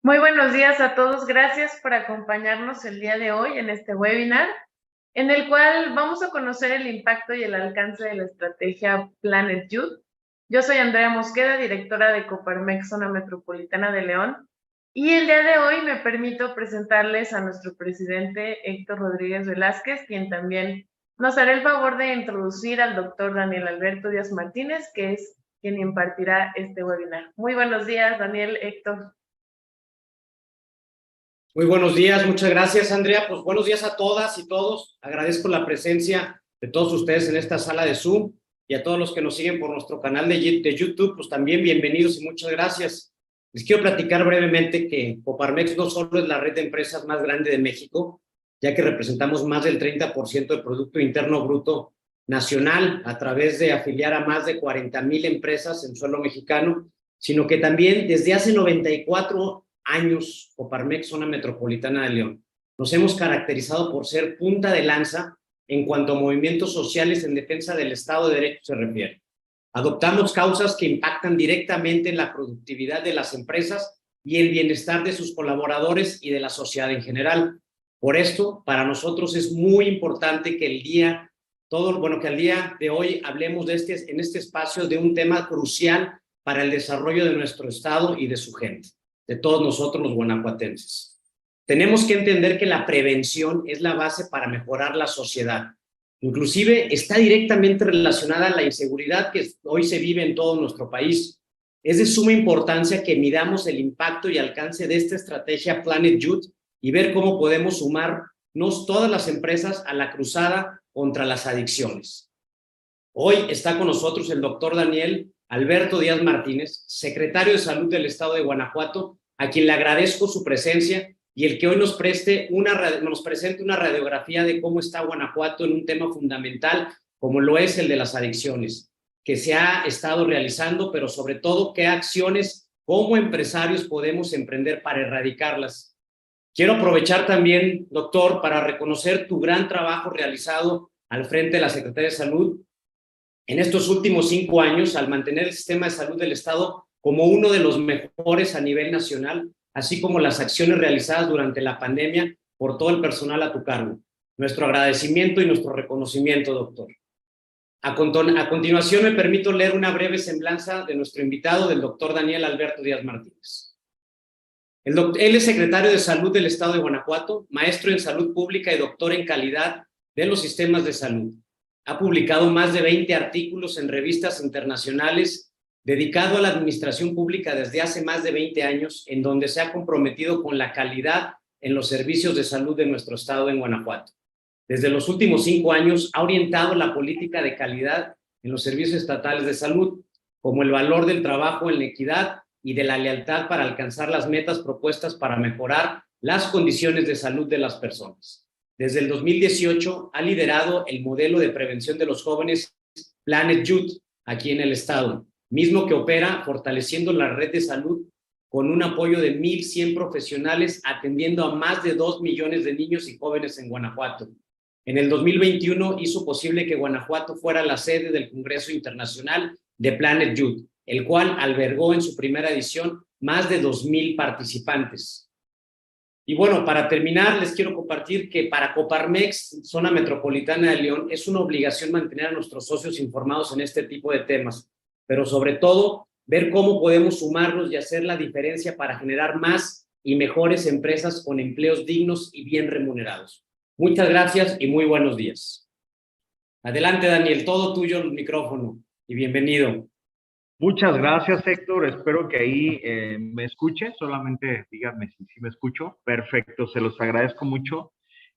Muy buenos días a todos. Gracias por acompañarnos el día de hoy en este webinar, en el cual vamos a conocer el impacto y el alcance de la estrategia Planet Youth. Yo soy Andrea Mosqueda, directora de Coparmex Zona Metropolitana de León, y el día de hoy me permito presentarles a nuestro presidente Héctor Rodríguez Velázquez, quien también nos hará el favor de introducir al doctor Daniel Alberto Díaz Martínez, que es quien impartirá este webinar. Muy buenos días, Daniel, Héctor. Muy buenos días, muchas gracias, Andrea. Pues buenos días a todas y todos. Agradezco la presencia de todos ustedes en esta sala de Zoom y a todos los que nos siguen por nuestro canal de YouTube, pues también bienvenidos y muchas gracias. Les quiero platicar brevemente que Coparmex no solo es la red de empresas más grande de México, ya que representamos más del 30% del Producto Interno Bruto nacional a través de afiliar a más de 40,000 empresas en suelo mexicano, sino que también desde hace 94 años, Coparmex, Zona Metropolitana de León, nos hemos caracterizado por ser punta de lanza en cuanto a movimientos sociales en defensa del Estado de Derecho se refiere. Adoptamos causas que impactan directamente en la productividad de las empresas y el bienestar de sus colaboradores y de la sociedad en general. Por esto, para nosotros es muy importante que que al día de hoy hablemos en este espacio de un tema crucial para el desarrollo de nuestro Estado y de su gente, de todos nosotros los guanajuatenses. Tenemos que entender que la prevención es la base para mejorar la sociedad. Inclusive está directamente relacionada a la inseguridad que hoy se vive en todo nuestro país. Es de suma importancia que midamos el impacto y alcance de esta estrategia Planet Youth y ver cómo podemos sumarnos todas las empresas a la cruzada contra las adicciones. Hoy está con nosotros el doctor Daniel Alberto Díaz Martínez, secretario de Salud del Estado de Guanajuato, a quien le agradezco su presencia y el que hoy nos presente una radiografía de cómo está Guanajuato en un tema fundamental como lo es el de las adicciones, que se ha estado realizando, pero sobre todo qué acciones como empresarios podemos emprender para erradicarlas. Quiero aprovechar también, doctor, para reconocer tu gran trabajo realizado al frente de la Secretaría de Salud en estos últimos 5 años al mantener el sistema de salud del Estado como uno de los mejores a nivel nacional, así como las acciones realizadas durante la pandemia por todo el personal a tu cargo. Nuestro agradecimiento y nuestro reconocimiento, doctor. A continuación me permito leer una breve semblanza de nuestro invitado, del doctor Daniel Alberto Díaz Martínez. Él es secretario de Salud del Estado de Guanajuato, maestro en Salud Pública y doctor en Calidad de los Sistemas de Salud. Ha publicado más de 20 artículos en revistas internacionales, dedicado a la administración pública desde hace más de 20 años, en donde se ha comprometido con la calidad en los servicios de salud de nuestro estado en Guanajuato. Desde los últimos 5 años ha orientado la política de calidad en los servicios estatales de salud, como el valor del trabajo en la equidad y de la lealtad para alcanzar las metas propuestas para mejorar las condiciones de salud de las personas. Desde el 2018 ha liderado el modelo de prevención de los jóvenes Planet Youth aquí en el estado, mismo que opera fortaleciendo la red de salud con un apoyo de 1,100 profesionales atendiendo a más de 2 millones de niños y jóvenes en Guanajuato. En el 2021 hizo posible que Guanajuato fuera la sede del Congreso Internacional de Planet Youth, el cual albergó en su primera edición más de 2,000 participantes. Y bueno, para terminar, les quiero compartir que para Coparmex, Zona Metropolitana de León, es una obligación mantener a nuestros socios informados en este tipo de temas, pero sobre todo, ver cómo podemos sumarnos y hacer la diferencia para generar más y mejores empresas con empleos dignos y bien remunerados. Muchas gracias y muy buenos días. Adelante, Daniel, todo tuyo el micrófono y bienvenido. Muchas gracias, Héctor. Espero que ahí me escuche. Solamente díganme si me escucho. Perfecto, se los agradezco mucho.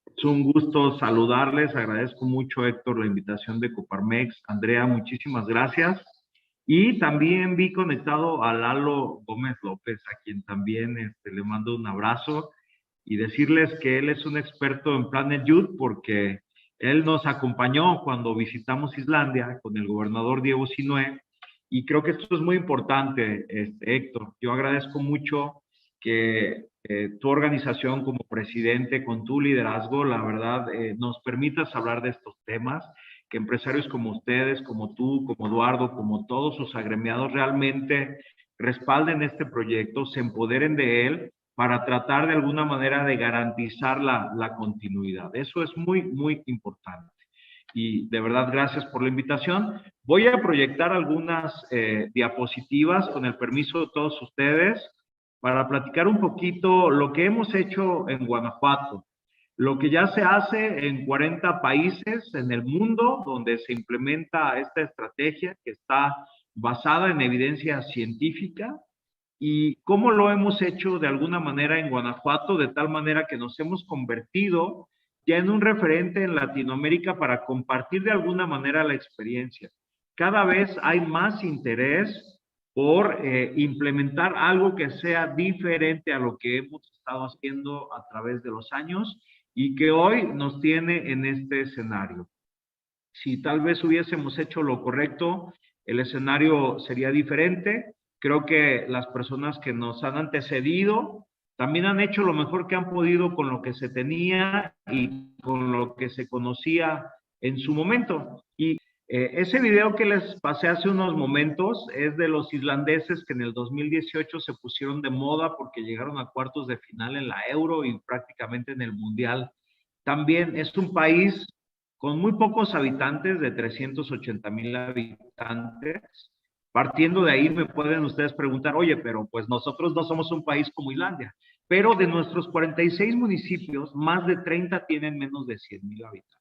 Es un gusto saludarles. Agradezco mucho, Héctor, la invitación de Coparmex. Andrea, muchísimas gracias. Y también vi conectado a Lalo Gómez López, a quien también le mando un abrazo y decirles que él es un experto en Planet Youth porque él nos acompañó cuando visitamos Islandia con el gobernador Diego Sinue. Y creo que esto es muy importante, Héctor. Yo agradezco mucho que tu organización como presidente, con tu liderazgo, la verdad, nos permitas hablar de estos temas, que empresarios como ustedes, como tú, como Eduardo, como todos sus agremiados realmente respalden este proyecto, se empoderen de él, para tratar de alguna manera de garantizar la continuidad. Eso es muy, muy importante. Y de verdad, gracias por la invitación. Voy a proyectar algunas diapositivas con el permiso de todos ustedes para platicar un poquito lo que hemos hecho en Guanajuato, lo que ya se hace en 40 países en el mundo donde se implementa esta estrategia que está basada en evidencia científica y cómo lo hemos hecho de alguna manera en Guanajuato, de tal manera que nos hemos convertido ya en un referente en Latinoamérica para compartir de alguna manera la experiencia. Cada vez hay más interés por implementar algo que sea diferente a lo que hemos estado haciendo a través de los años y que hoy nos tiene en este escenario. Si tal vez hubiésemos hecho lo correcto, el escenario sería diferente. Creo que las personas que nos han antecedido también han hecho lo mejor que han podido con lo que se tenía y con lo que se conocía en su momento. Y ese video que les pasé hace unos momentos es de los islandeses que en el 2018 se pusieron de moda porque llegaron a cuartos de final en la Euro y prácticamente en el Mundial. También es un país con muy pocos habitantes, de 380,000 habitantes. Partiendo de ahí me pueden ustedes preguntar, oye, pero pues nosotros no somos un país como Islandia, pero de nuestros 46 municipios, más de 30 tienen menos de 100,000 habitantes.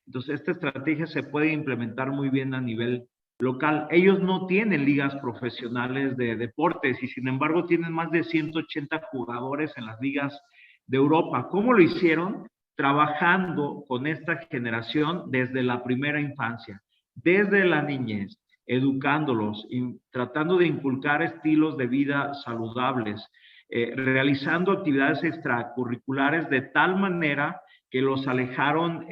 Entonces, esta estrategia se puede implementar muy bien a nivel local. Ellos no tienen ligas profesionales de deportes y sin embargo tienen más de 180 jugadores en las ligas de Europa. ¿Cómo lo hicieron? Trabajando con esta generación desde la primera infancia, desde la niñez, educándolos, tratando de inculcar estilos de vida saludables, realizando actividades extracurriculares de tal manera que los alejaron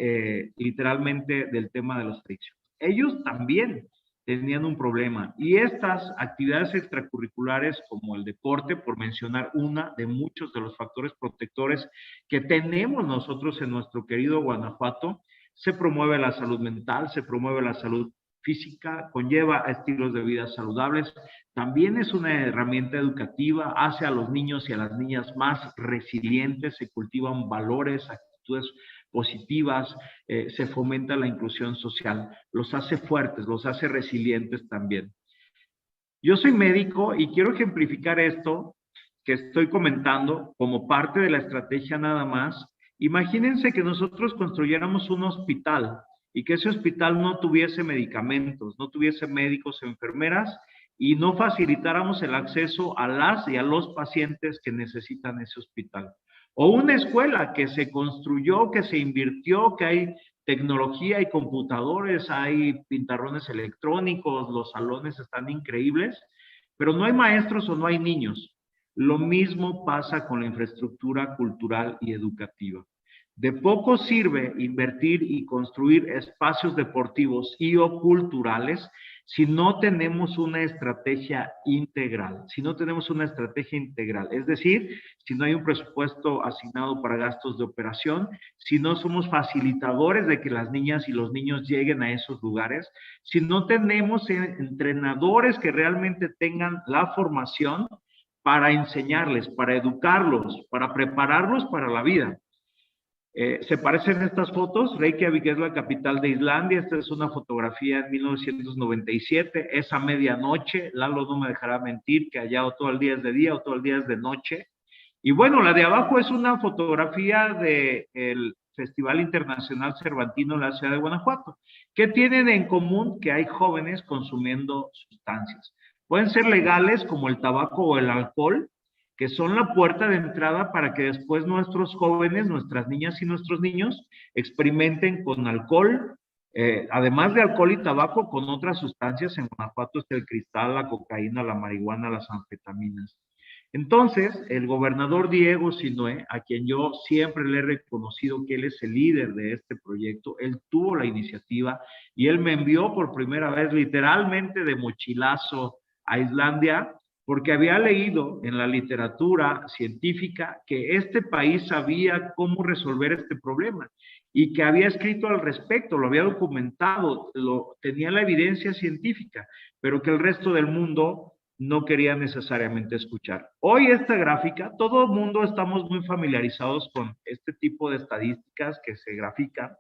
literalmente del tema de los adicciones. Ellos también tenían un problema y estas actividades extracurriculares como el deporte, por mencionar una de muchos de los factores protectores que tenemos nosotros en nuestro querido Guanajuato, se promueve la salud mental, se promueve la salud física, conlleva a estilos de vida saludables, también es una herramienta educativa, hace a los niños y a las niñas más resilientes, se cultivan valores, actitudes positivas, se fomenta la inclusión social, los hace fuertes, los hace resilientes también. Yo soy médico y quiero ejemplificar esto que estoy comentando como parte de la estrategia nada más. Imagínense que nosotros construyéramos un hospital y que ese hospital no tuviese medicamentos, no tuviese médicos, enfermeras y no facilitáramos el acceso a las y a los pacientes que necesitan ese hospital. O una escuela que se construyó, que se invirtió, que hay tecnología, hay computadores, hay pintarrones electrónicos, los salones están increíbles, pero no hay maestros o no hay niños. Lo mismo pasa con la infraestructura cultural y educativa. De poco sirve invertir y construir espacios deportivos y o culturales si no tenemos una estrategia integral, es decir, si no hay un presupuesto asignado para gastos de operación, si no somos facilitadores de que las niñas y los niños lleguen a esos lugares, si no tenemos entrenadores que realmente tengan la formación para enseñarles, para educarlos, para prepararlos para la vida. ¿Se parecen estas fotos? Reykjavik es la capital de Islandia. Esta es una fotografía en 1997. Es a medianoche. Lalo no me dejará mentir que allá o todo el día es de día o todo el día es de noche. Y bueno, la de abajo es una fotografía del Festival Internacional Cervantino en la ciudad de Guanajuato. ¿Qué tienen en común? Que hay jóvenes consumiendo sustancias. Pueden ser legales como el tabaco o el alcohol, que son la puerta de entrada para que después nuestros jóvenes, nuestras niñas y nuestros niños experimenten con alcohol, además de alcohol y tabaco, con otras sustancias. En Guanajuato está el cristal, la cocaína, la marihuana, las anfetaminas. Entonces, el gobernador Diego Sinue, a quien yo siempre le he reconocido que él es el líder de este proyecto, él tuvo la iniciativa y él me envió por primera vez literalmente de mochilazo a Islandia, porque había leído en la literatura científica que este país sabía cómo resolver este problema y que había escrito al respecto, lo había documentado, tenía la evidencia científica, pero que el resto del mundo no quería necesariamente escuchar. Hoy esta gráfica, todo el mundo estamos muy familiarizados con este tipo de estadísticas que se grafican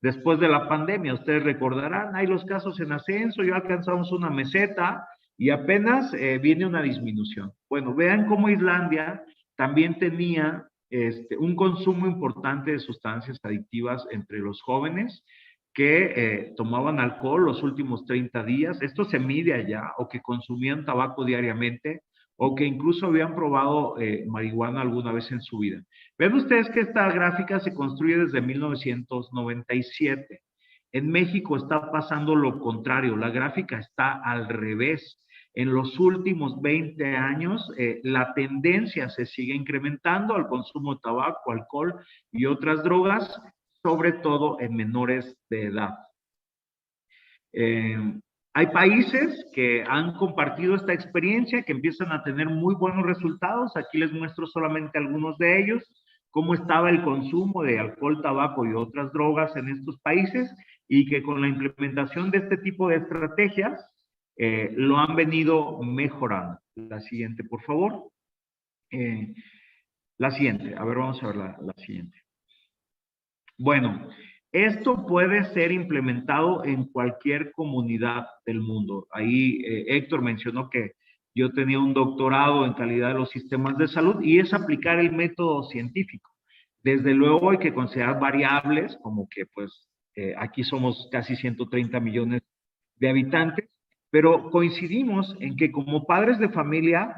después de la pandemia. Ustedes recordarán, hay los casos en ascenso, ya alcanzamos una meseta y apenas viene una disminución. Bueno, vean cómo Islandia también tenía un consumo importante de sustancias adictivas entre los jóvenes que tomaban alcohol los últimos 30 días, esto se mide allá, o que consumían tabaco diariamente, o que incluso habían probado marihuana alguna vez en su vida. Ven ustedes que esta gráfica se construye desde 1997. En México está pasando lo contrario, la gráfica está al revés. En los últimos 20 años, la tendencia se sigue incrementando al consumo de tabaco, alcohol y otras drogas, sobre todo en menores de edad. Hay países que han compartido esta experiencia, que empiezan a tener muy buenos resultados. Aquí les muestro solamente algunos de ellos, cómo estaba el consumo de alcohol, tabaco y otras drogas en estos países, y que con la implementación de este tipo de estrategias lo han venido mejorando. La siguiente, por favor. La siguiente, a ver, vamos a ver la siguiente. Bueno, esto puede ser implementado en cualquier comunidad del mundo. Ahí Héctor mencionó que yo tenía un doctorado en calidad de los sistemas de salud y es aplicar el método científico. Desde luego hay que considerar variables, como que pues aquí somos casi 130 millones de habitantes, pero coincidimos en que como padres de familia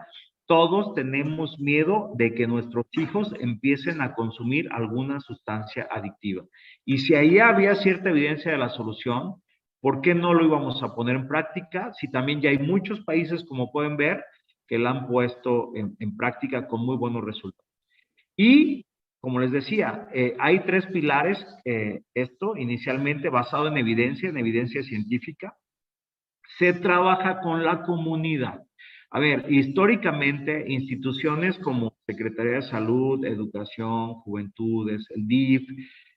todos tenemos miedo de que nuestros hijos empiecen a consumir alguna sustancia adictiva. Y si ahí había cierta evidencia de la solución, ¿por qué no lo íbamos a poner en práctica? Si también ya hay muchos países, como pueden ver, que la han puesto en práctica con muy buenos resultados. Y, como les decía, hay tres pilares, esto inicialmente basado en evidencia científica. Se trabaja con la comunidad. A ver, históricamente, instituciones como Secretaría de Salud, Educación, Juventudes, el DIF,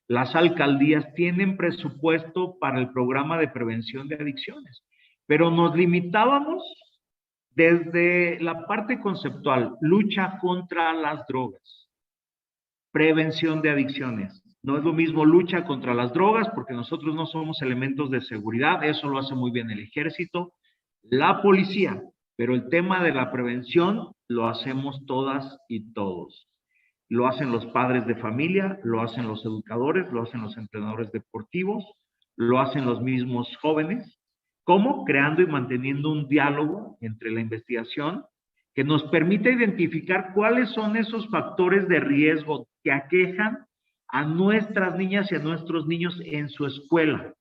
las alcaldías tienen presupuesto para el programa de prevención de adicciones, pero nos limitábamos desde la parte conceptual, lucha contra las drogas, prevención de adicciones. No es lo mismo lucha contra las drogas porque nosotros no somos elementos de seguridad, eso lo hace muy bien el ejército, la policía, pero el tema de la prevención lo hacemos todas y todos. Lo hacen los padres de familia, lo hacen los educadores, lo hacen los entrenadores deportivos, lo hacen los mismos jóvenes. ¿Cómo? Creando y manteniendo un diálogo entre la investigación que nos permite identificar cuáles son esos factores de riesgo que aquejan a nuestras niñas y a nuestros niños en su escuela,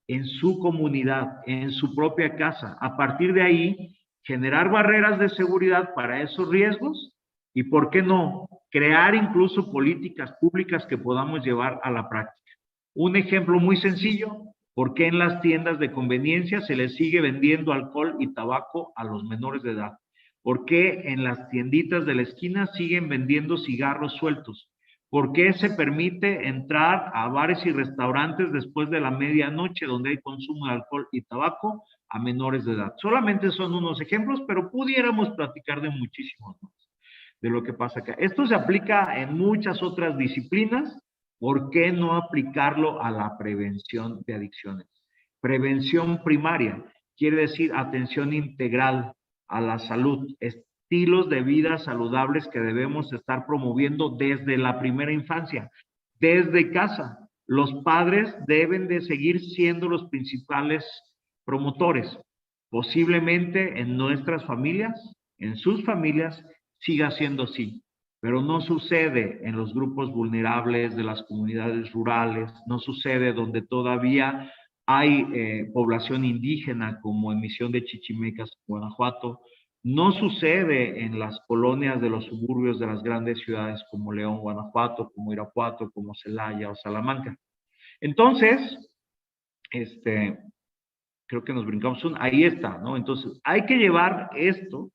en su comunidad, en su propia casa. A partir de ahí, generar barreras de seguridad para esos riesgos y, ¿por qué no?, crear incluso políticas públicas que podamos llevar a la práctica. Un ejemplo muy sencillo, ¿por qué en las tiendas de conveniencia se les sigue vendiendo alcohol y tabaco a los menores de edad? ¿Por qué en las tienditas de la esquina siguen vendiendo cigarros sueltos? ¿Por qué se permite entrar a bares y restaurantes después de la medianoche donde hay consumo de alcohol y tabaco a menores de edad? Solamente son unos ejemplos, pero pudiéramos platicar de muchísimos más de lo que pasa acá. Esto se aplica en muchas otras disciplinas. ¿Por qué no aplicarlo a la prevención de adicciones? Prevención primaria quiere decir atención integral a la salud, estilos de vida saludables que debemos estar promoviendo desde la primera infancia, desde casa. Los padres deben de seguir siendo los principales promotores. Posiblemente en nuestras familias, en sus familias, siga siendo así, pero no sucede en los grupos vulnerables de las comunidades rurales, no sucede donde todavía hay población indígena como en Misión de Chichimecas, Guanajuato, no sucede en las colonias de los suburbios de las grandes ciudades como León, Guanajuato, como Irapuato, como Celaya o Salamanca. Entonces, creo que nos brincamos ahí está, ¿no? Entonces, hay que llevar esto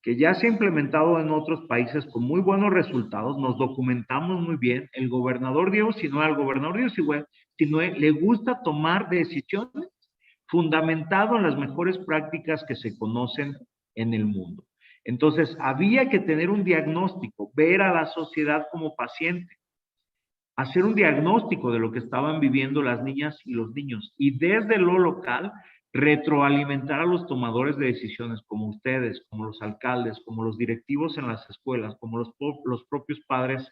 que ya se ha implementado en otros países con muy buenos resultados, nos documentamos muy bien. El gobernador Diego Sinue, al gobernador Diego Sinue le gusta tomar decisiones fundamentado en las mejores prácticas que se conocen en el mundo. Entonces, había que tener un diagnóstico, ver a la sociedad como paciente, hacer un diagnóstico de lo que estaban viviendo las niñas y los niños, y desde lo local, retroalimentar a los tomadores de decisiones como ustedes, como los alcaldes, como los directivos en las escuelas, como los propios padres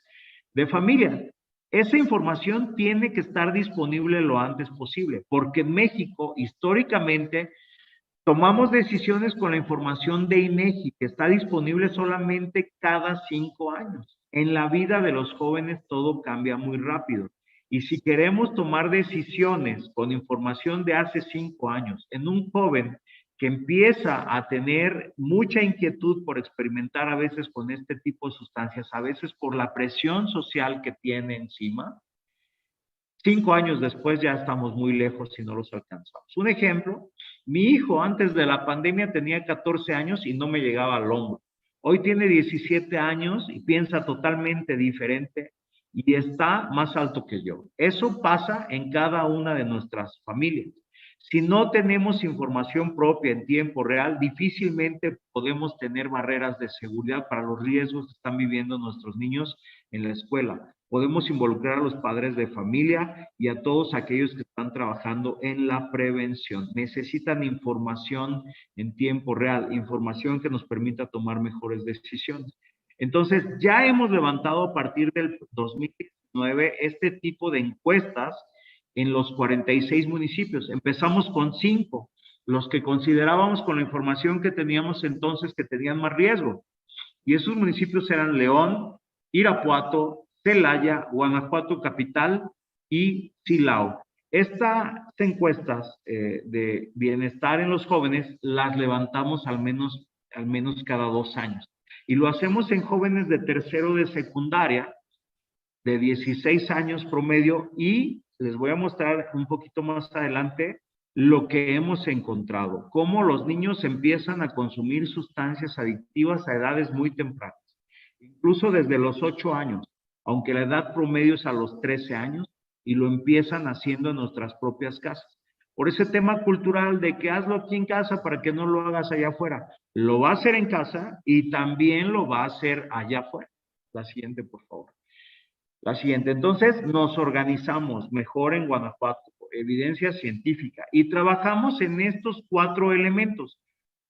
de familia. Esa información tiene que estar disponible lo antes posible, porque en México, históricamente, tomamos decisiones con la información de INEGI, que está disponible solamente cada 5 años. En la vida de los jóvenes todo cambia muy rápido. Y si queremos tomar decisiones con información de hace 5 años en un joven que empieza a tener mucha inquietud por experimentar a veces con este tipo de sustancias, a veces por la presión social que tiene encima, 5 años después ya estamos muy lejos si no los alcanzamos. Un ejemplo, mi hijo antes de la pandemia tenía 14 años y no me llegaba al hombro. Hoy tiene 17 años y piensa totalmente diferente y está más alto que yo. Eso pasa en cada una de nuestras familias. Si no tenemos información propia en tiempo real, difícilmente podemos tener barreras de seguridad para los riesgos que están viviendo nuestros niños en la escuela. Podemos involucrar a los padres de familia y a todos aquellos que están trabajando en la prevención. Necesitan información en tiempo real, información que nos permita tomar mejores decisiones. Entonces, ya hemos levantado a partir del 2019 este tipo de encuestas en los 46 municipios. Empezamos con 5, los que considerábamos con la información que teníamos entonces que tenían más riesgo. Y esos municipios eran León, Irapuato, Celaya, Guanajuato Capital y Silao. Estas encuestas de bienestar en los jóvenes las levantamos al menos cada 2 años. Y lo hacemos en jóvenes de tercero de secundaria, de 16 años promedio, y les voy a mostrar un poquito más adelante lo que hemos encontrado, cómo los niños empiezan a consumir sustancias adictivas a edades muy tempranas, incluso desde los 8 años, aunque la edad promedio es a los 13 años, y lo empiezan haciendo en nuestras propias casas. Por ese tema cultural de que hazlo aquí en casa para que no lo hagas allá afuera. Lo va a hacer en casa y también lo va a hacer allá afuera. La siguiente, por favor. La siguiente. Entonces, nos organizamos mejor en Guanajuato, evidencia científica, y trabajamos en estos 4 elementos.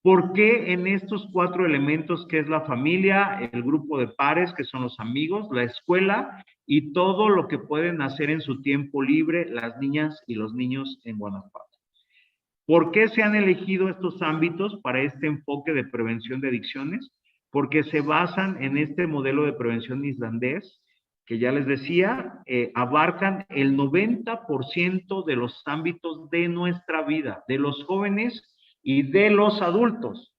¿Por qué en estos 4 elementos, que es la familia, el grupo de pares, que son los amigos, la escuela y todo lo que pueden hacer en su tiempo libre las niñas y los niños en Guanajuato? ¿Por qué se han elegido estos ámbitos para este enfoque de prevención de adicciones? Porque se basan en este modelo de prevención islandés, que ya les decía, abarcan el 90% de los ámbitos de nuestra vida, de los jóvenes y de los adultos.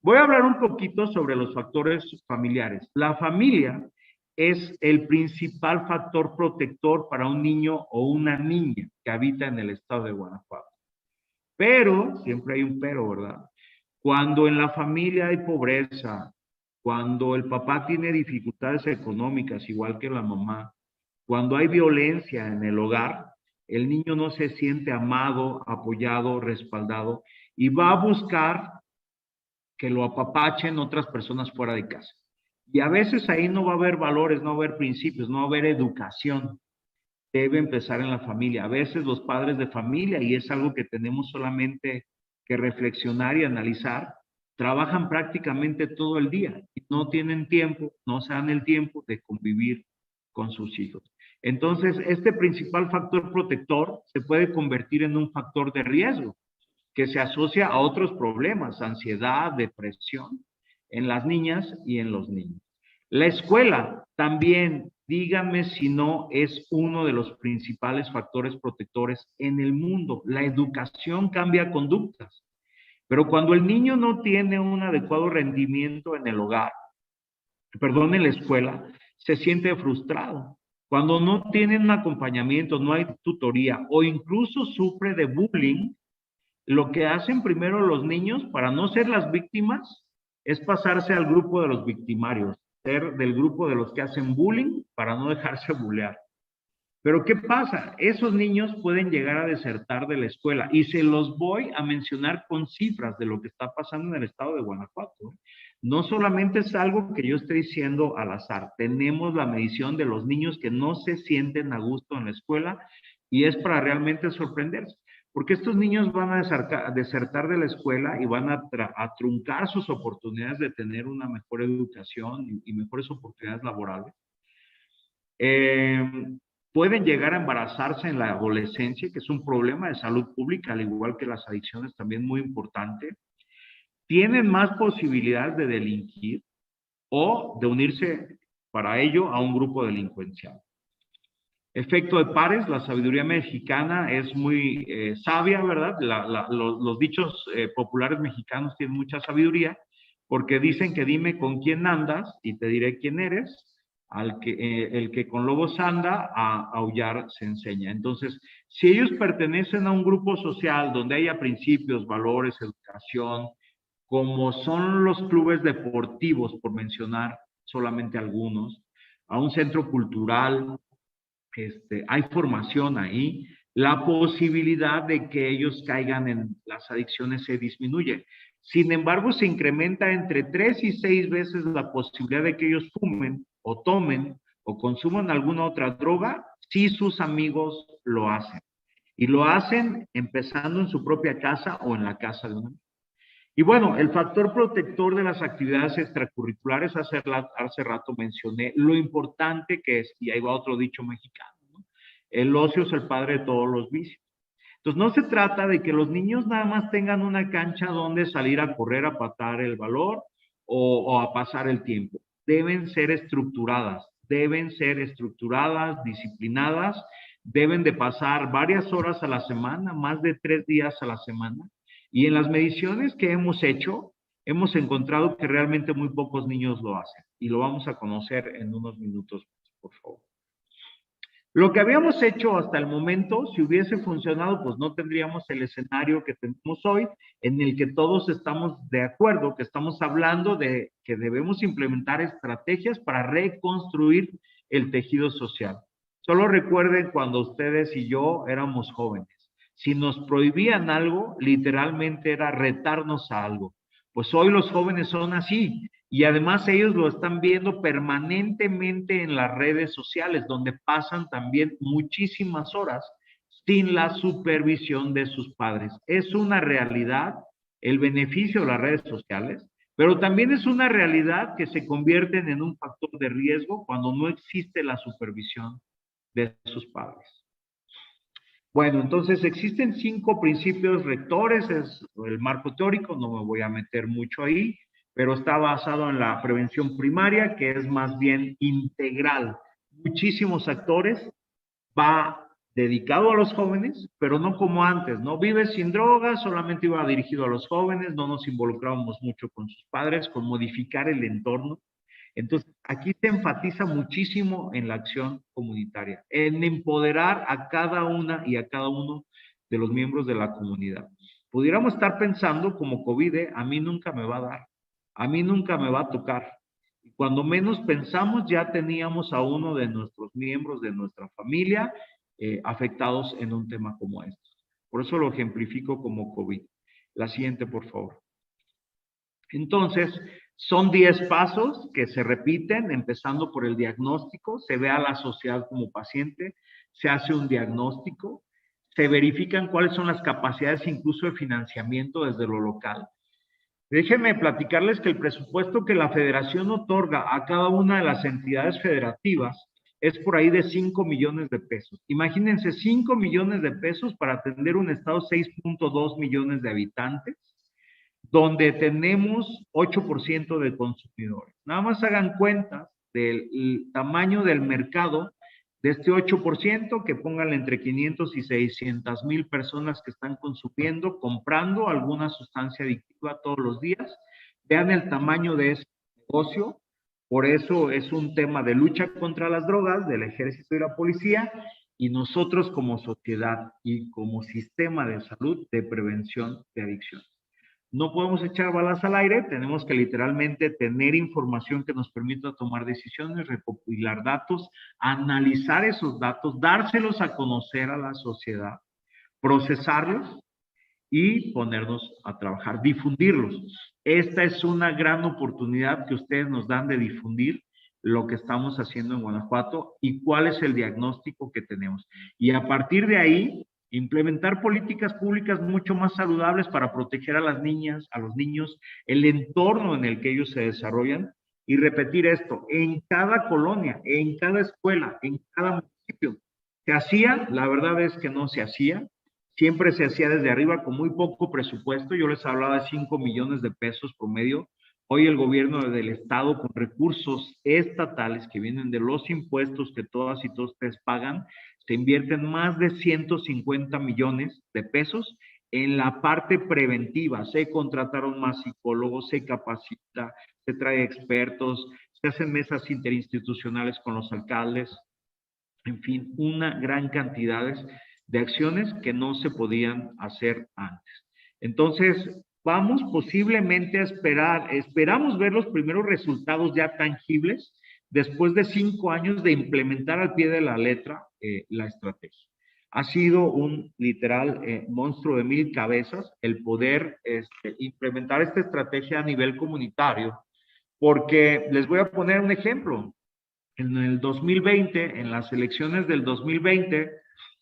Voy a hablar un poquito sobre los factores familiares. La familia es el principal factor protector para un niño o una niña que habita en el estado de Guanajuato. Pero, siempre hay un pero, ¿verdad? Cuando en la familia hay pobreza, cuando el papá tiene dificultades económicas, igual que la mamá, cuando hay violencia en el hogar, el niño no se siente amado, apoyado, respaldado, y va a buscar que lo apapachen otras personas fuera de casa. Y a veces ahí no va a haber valores, no va a haber principios, no va a haber educación. Debe empezar en la familia. A veces los padres de familia, y es algo que tenemos solamente que reflexionar y analizar, trabajan prácticamente todo el día y no tienen tiempo, no se dan el tiempo de convivir con sus hijos. Entonces, este principal factor protector se puede convertir en un factor de riesgo que se asocia a otros problemas, ansiedad, depresión, en las niñas y en los niños. La escuela también, díganme si no, es uno de los principales factores protectores en el mundo. La educación cambia conductas, pero cuando el niño no tiene un adecuado rendimiento en el hogar, perdón, en la escuela, se siente frustrado. Cuando no tiene un acompañamiento, no hay tutoría o incluso sufre de bullying, lo que hacen primero los niños para no ser las víctimas es pasarse al grupo de los victimarios, ser del grupo de los que hacen bullying para no dejarse bullear. Pero ¿qué pasa? Esos niños pueden llegar a desertar de la escuela y se los voy a mencionar con cifras de lo que está pasando en el estado de Guanajuato. No solamente es algo que yo estoy diciendo al azar, tenemos la medición de los niños que no se sienten a gusto en la escuela y es para realmente sorprenderse, porque estos niños van a desertar de la escuela y van a truncar sus oportunidades de tener una mejor educación y mejores oportunidades laborales. Pueden llegar a embarazarse en la adolescencia, que es un problema de salud pública, al igual que las adicciones, también muy importante. Tienen más posibilidades de delinquir o de unirse para ello a un grupo delincuencial. Efecto de pares, la sabiduría mexicana es muy sabia, ¿verdad? Los dichos populares mexicanos tienen mucha sabiduría, porque dicen que dime con quién andas y te diré quién eres. El que con lobos anda, a aullar se enseña. Entonces, si ellos pertenecen a un grupo social donde haya principios, valores, educación, como son los clubes deportivos, por mencionar solamente algunos, a un centro cultural, hay formación ahí, la posibilidad de que ellos caigan en las adicciones se disminuye. Sin embargo, se incrementa entre 3 y 6 veces la posibilidad de que ellos fumen o tomen o consuman alguna otra droga si sus amigos lo hacen. Y lo hacen empezando en su propia casa o en la casa de un amigo. Y bueno, el factor protector de las actividades extracurriculares, hace rato mencioné lo importante que es, y ahí va otro dicho mexicano, ¿no? El ocio es el padre de todos los vicios. Entonces, no se trata de que los niños nada más tengan una cancha donde salir a correr, a patar el balón o a pasar el tiempo. Deben ser estructuradas, disciplinadas, deben de pasar varias horas a la semana, más de 3 días a la semana. Y en las mediciones que hemos hecho, hemos encontrado que realmente muy pocos niños lo hacen. Y lo vamos a conocer en unos minutos, por favor. Lo que habíamos hecho hasta el momento, si hubiese funcionado, pues no tendríamos el escenario que tenemos hoy, en el que todos estamos de acuerdo, que estamos hablando de que debemos implementar estrategias para reconstruir el tejido social. Solo recuerden cuando ustedes y yo éramos jóvenes. Si nos prohibían algo, literalmente era retarnos a algo. Pues hoy los jóvenes son así y además ellos lo están viendo permanentemente en las redes sociales, donde pasan también muchísimas horas sin la supervisión de sus padres. Es una realidad el beneficio de las redes sociales, pero también es una realidad que se convierten en un factor de riesgo cuando no existe la supervisión de sus padres. Bueno, entonces existen 5 principios rectores, es el marco teórico, no me voy a meter mucho ahí, pero está basado en la prevención primaria, que es más bien integral. Muchísimos actores, va dedicado a los jóvenes, pero no como antes, ¿no? Vives sin drogas, solamente iba dirigido a los jóvenes, no nos involucrábamos mucho con sus padres, con modificar el entorno. Entonces, aquí se enfatiza muchísimo en la acción comunitaria, en empoderar a cada una y a cada uno de los miembros de la comunidad. Pudiéramos estar pensando como COVID, a mí nunca me va a dar, a mí nunca me va a tocar. Y cuando menos pensamos, ya teníamos a uno de nuestros miembros de nuestra familia afectados en un tema como este. Por eso lo ejemplifico como COVID. La siguiente, por favor. Entonces, son 10 pasos que se repiten, empezando por el diagnóstico. Se ve a la sociedad como paciente, se hace un diagnóstico, se verifican cuáles son las capacidades incluso de financiamiento desde lo local. Déjenme platicarles que el presupuesto que la federación otorga a cada una de las entidades federativas es por ahí de 5 millones de pesos. Imagínense 5 millones de pesos para atender un estado 6.2 millones de habitantes, donde tenemos 8% de consumidores. Nada más hagan cuenta del tamaño del mercado de este 8%, que pongan entre 500 y 600 mil personas que están consumiendo, comprando alguna sustancia adictiva todos los días. Vean el tamaño de ese negocio. Por eso es un tema de lucha contra las drogas, del ejército y la policía, y nosotros como sociedad y como sistema de salud de prevención de adicción. No podemos echar balas al aire, tenemos que literalmente tener información que nos permita tomar decisiones, recopilar datos, analizar esos datos, dárselos a conocer a la sociedad, procesarlos y ponernos a trabajar, difundirlos. Esta es una gran oportunidad que ustedes nos dan de difundir lo que estamos haciendo en Guanajuato y cuál es el diagnóstico que tenemos. Y a partir de ahí, implementar políticas públicas mucho más saludables para proteger a las niñas, a los niños, el entorno en el que ellos se desarrollan y repetir esto en cada colonia, en cada escuela, en cada municipio. ¿Se hacía? La verdad es que no se hacía. Siempre se hacía desde arriba con muy poco presupuesto. Yo les hablaba de 5 millones de pesos promedio. Hoy el gobierno del estado, con recursos estatales que vienen de los impuestos que todas y todos ustedes pagan, se invierten más de 150 millones de pesos en la parte preventiva. Se contrataron más psicólogos, se capacita, se trae expertos, se hacen mesas interinstitucionales con los alcaldes, en fin, una gran cantidad de acciones que no se podían hacer antes. Entonces, vamos posiblemente a esperamos ver los primeros resultados ya tangibles después de 5 años de implementar al pie de la letra la estrategia. Ha sido un literal monstruo de 1000 cabezas el poder implementar esta estrategia a nivel comunitario, porque les voy a poner un ejemplo. En el 2020, en las elecciones del 2020,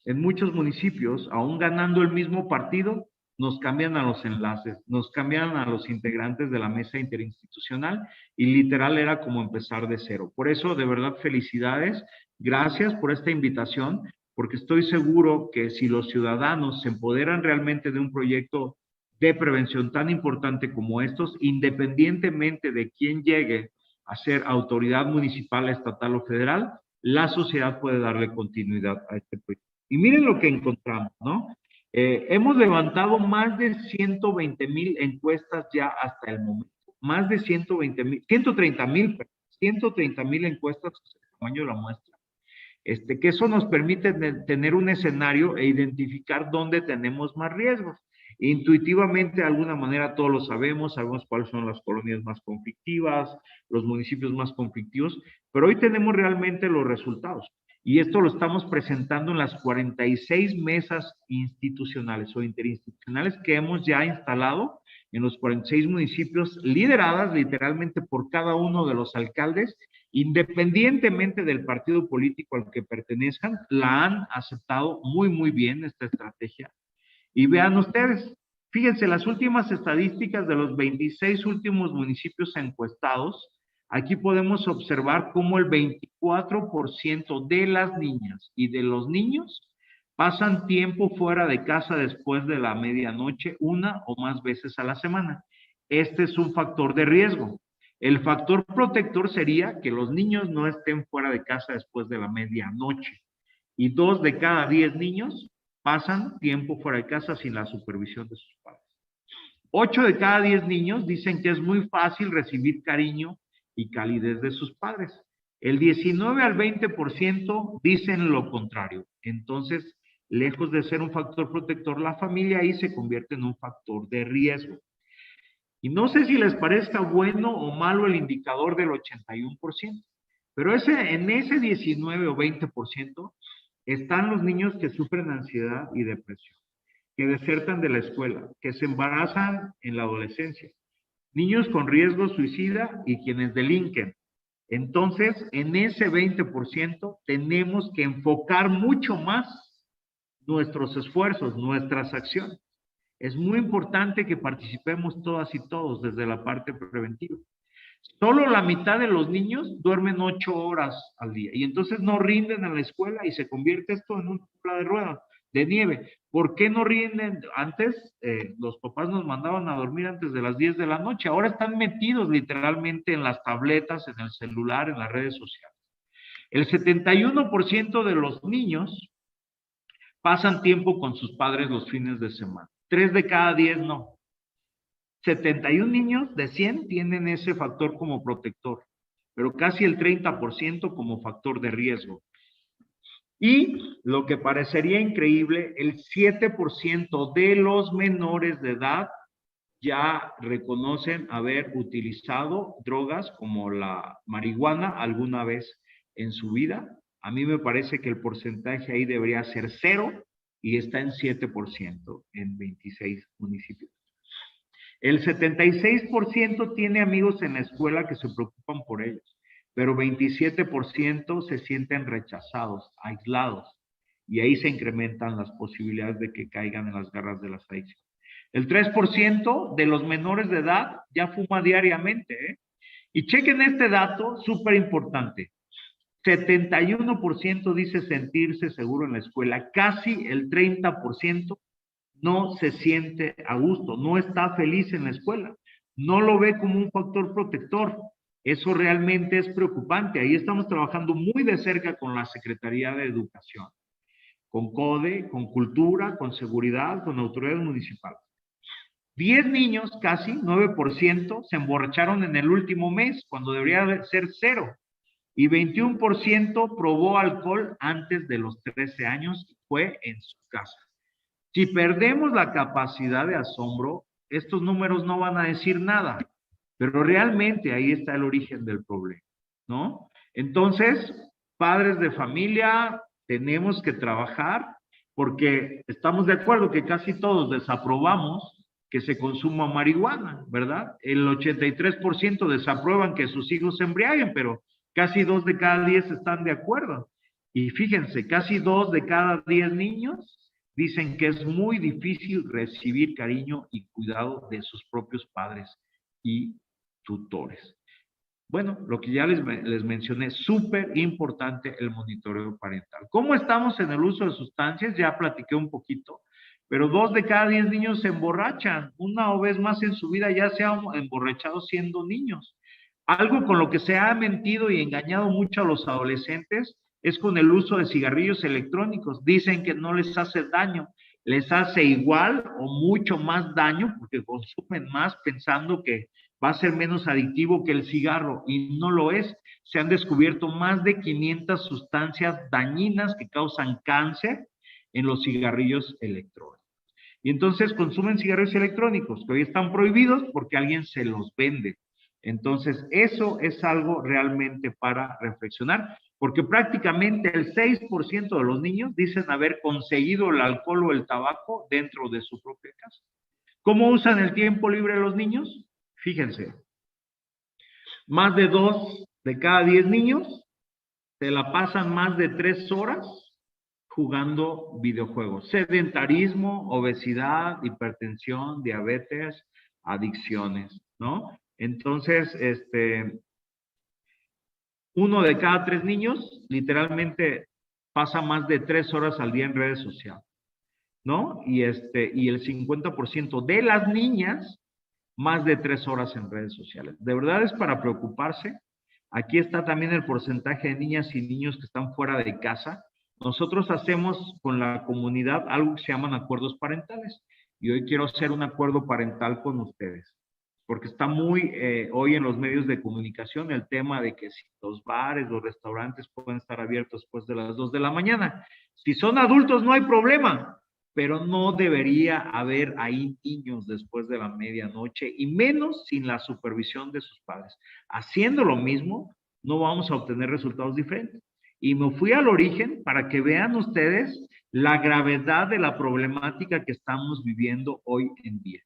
en muchos municipios, aún ganando el mismo partido, nos cambian a los enlaces, nos cambian a los integrantes de la mesa interinstitucional y literal era como empezar de cero. Por eso, de verdad, felicidades, gracias por esta invitación, porque estoy seguro que si los ciudadanos se empoderan realmente de un proyecto de prevención tan importante como estos, independientemente de quién llegue a ser autoridad municipal, estatal o federal, la sociedad puede darle continuidad a este proyecto. Y miren lo que encontramos, ¿no? Hemos levantado más de 120,000 encuestas ya hasta el momento. Más de 120,000, 130,000 encuestas, el tamaño de la muestra. Que eso nos permite tener un escenario e identificar dónde tenemos más riesgos. Intuitivamente, de alguna manera, todos lo sabemos cuáles son las colonias más conflictivas, los municipios más conflictivos, pero hoy tenemos realmente los resultados. Y esto lo estamos presentando en las 46 mesas institucionales o interinstitucionales que hemos ya instalado en los 46 municipios, lideradas literalmente por cada uno de los alcaldes, independientemente del partido político al que pertenezcan, la han aceptado muy, muy bien esta estrategia. Y vean ustedes, fíjense, las últimas estadísticas de los 26 últimos municipios encuestados, aquí podemos observar cómo el 24% de las niñas y de los niños pasan tiempo fuera de casa después de la medianoche, una o más veces a la semana. Este es un factor de riesgo. El factor protector sería que los niños no estén fuera de casa después de la medianoche. Y 2 de cada 10 niños pasan tiempo fuera de casa sin la supervisión de sus padres. 8 de cada 10 niños dicen que es muy fácil recibir cariño y calidez de sus padres. El 19 al 20% dicen lo contrario. Entonces, lejos de ser un factor protector, la familia ahí se convierte en un factor de riesgo. Y no sé si les parezca bueno o malo el indicador del 81%, pero en ese 19 o 20% están los niños que sufren ansiedad y depresión, que desertan de la escuela, que se embarazan en la adolescencia, niños con riesgo suicida y quienes delinquen. Entonces, en ese 20% tenemos que enfocar mucho más nuestros esfuerzos, nuestras acciones. Es muy importante que participemos todas y todos desde la parte preventiva. Solo la mitad de los niños duermen 8 horas al día y entonces no rinden a la escuela y se convierte esto en una bola de ruedas de nieve. ¿Por qué no rinden? Antes los papás nos mandaban a dormir antes de las 10 de la noche, ahora están metidos literalmente en las tabletas, en el celular, en las redes sociales. El 71% de los niños pasan tiempo con sus padres los fines de semana. 3 de cada 10 no. 71 niños de 100 tienen ese factor como protector, pero casi el 30% como factor de riesgo. Y lo que parecería increíble, el 7% de los menores de edad ya reconocen haber utilizado drogas como la marihuana alguna vez en su vida. A mí me parece que el porcentaje ahí debería ser 0 y está en 7% en 26 municipios. El 76% tiene amigos en la escuela que se preocupan por ellos, pero 27% se sienten rechazados, aislados, y ahí se incrementan las posibilidades de que caigan en las garras de las adicciones. El 3% de los menores de edad ya fuma diariamente, ¿eh? Y chequen este dato, súper importante. 71% dice sentirse seguro en la escuela, casi el 30% no se siente a gusto, no está feliz en la escuela, no lo ve como un factor protector. Eso realmente es preocupante. Ahí estamos trabajando muy de cerca con la Secretaría de Educación, con CODE, con Cultura, con Seguridad, con autoridades municipales. 10 niños, casi 9%, se emborracharon en el último mes, cuando debería ser 0. Y 21% probó alcohol antes de los 13 años y fue en su casa. Si perdemos la capacidad de asombro, estos números no van a decir nada, pero realmente ahí está el origen del problema, ¿no? Entonces, padres de familia, tenemos que trabajar porque estamos de acuerdo que casi todos desaprobamos que se consuma marihuana, ¿verdad? El 83% desaprueban que sus hijos se embriaguen, pero casi 2 de cada 10 están de acuerdo. Y fíjense, casi 2 de cada 10 niños dicen que es muy difícil recibir cariño y cuidado de sus propios padres y tutores. Bueno, lo que ya les mencioné, súper importante el monitoreo parental. ¿Cómo estamos en el uso de sustancias? Ya platiqué un poquito, pero 2 de cada 10 niños se emborrachan. Una vez más en su vida ya se han emborrachado siendo niños. Algo con lo que se ha mentido y engañado mucho a los adolescentes es con el uso de cigarrillos electrónicos. Dicen que no les hace daño, les hace igual o mucho más daño porque consumen más pensando que va a ser menos adictivo que el cigarro y no lo es. Se han descubierto más de 500 sustancias dañinas que causan cáncer en los cigarrillos electrónicos. Y entonces consumen cigarrillos electrónicos que hoy están prohibidos porque alguien se los vende. Entonces, eso es algo realmente para reflexionar, porque prácticamente el 6% de los niños dicen haber conseguido el alcohol o el tabaco dentro de su propia casa. ¿Cómo usan el tiempo libre los niños? Fíjense, más de 2 de cada 10 niños se la pasan más de 3 horas jugando videojuegos. Sedentarismo, obesidad, hipertensión, diabetes, adicciones, ¿no? Entonces, 1 de cada 3 niños literalmente pasa más de 3 horas al día en redes sociales, ¿no? Y el 50% de las niñas, más de 3 horas en redes sociales. De verdad es para preocuparse. Aquí está también el porcentaje de niñas y niños que están fuera de casa. Nosotros hacemos con la comunidad algo que se llaman acuerdos parentales. Y hoy quiero hacer un acuerdo parental con ustedes. Porque está muy hoy en los medios de comunicación el tema de que si los bares, los restaurantes pueden estar abiertos después de las 2 de la mañana. Si son adultos no hay problema, pero no debería haber ahí niños después de la medianoche y menos sin la supervisión de sus padres. Haciendo lo mismo, no vamos a obtener resultados diferentes. Y me fui al origen para que vean ustedes la gravedad de la problemática que estamos viviendo hoy en día.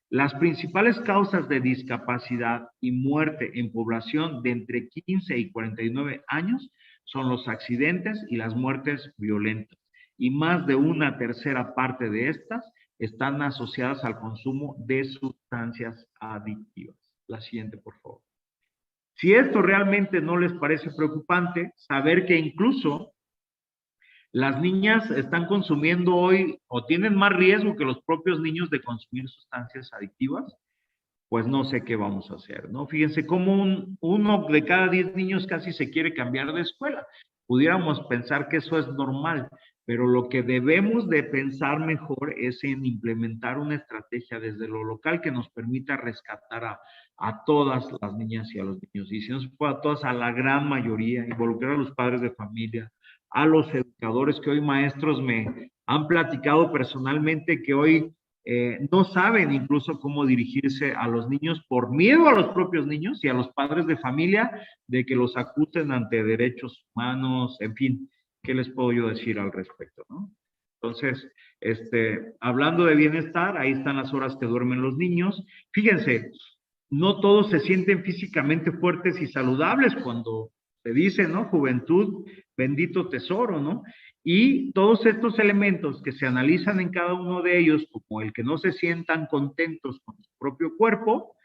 Las principales causas de discapacidad y muerte en población de entre 15 y 49 años son los accidentes y las muertes violentas. Y más de 1/3 parte de estas están asociadas al consumo de sustancias adictivas. La siguiente, por favor. Si esto realmente no les parece preocupante, saber que incluso las niñas están consumiendo hoy o tienen más riesgo que los propios niños de consumir sustancias adictivas, pues no sé qué vamos a hacer, ¿no? Fíjense cómo 1 de cada 10 niños casi se quiere cambiar de escuela. Pudiéramos pensar que eso es normal, pero lo que debemos de pensar mejor es en implementar una estrategia desde lo local que nos permita rescatar a todas las niñas y a los niños. Y si no se puede a todas, a la gran mayoría, involucrar a los padres de familia, a los educadores que hoy maestros me han platicado personalmente que hoy no saben incluso cómo dirigirse a los niños por miedo a los propios niños y a los padres de familia de que los acusen ante derechos humanos, en fin, ¿qué les puedo yo decir al respecto, no? Entonces, hablando de bienestar, ahí están las horas que duermen los niños. Fíjense, no todos se sienten físicamente fuertes y saludables cuando se dice, ¿no? Juventud, bendito tesoro, ¿no? Y todos estos elementos que se analizan en cada uno de ellos, como el que no se sientan contentos con su propio cuerpo,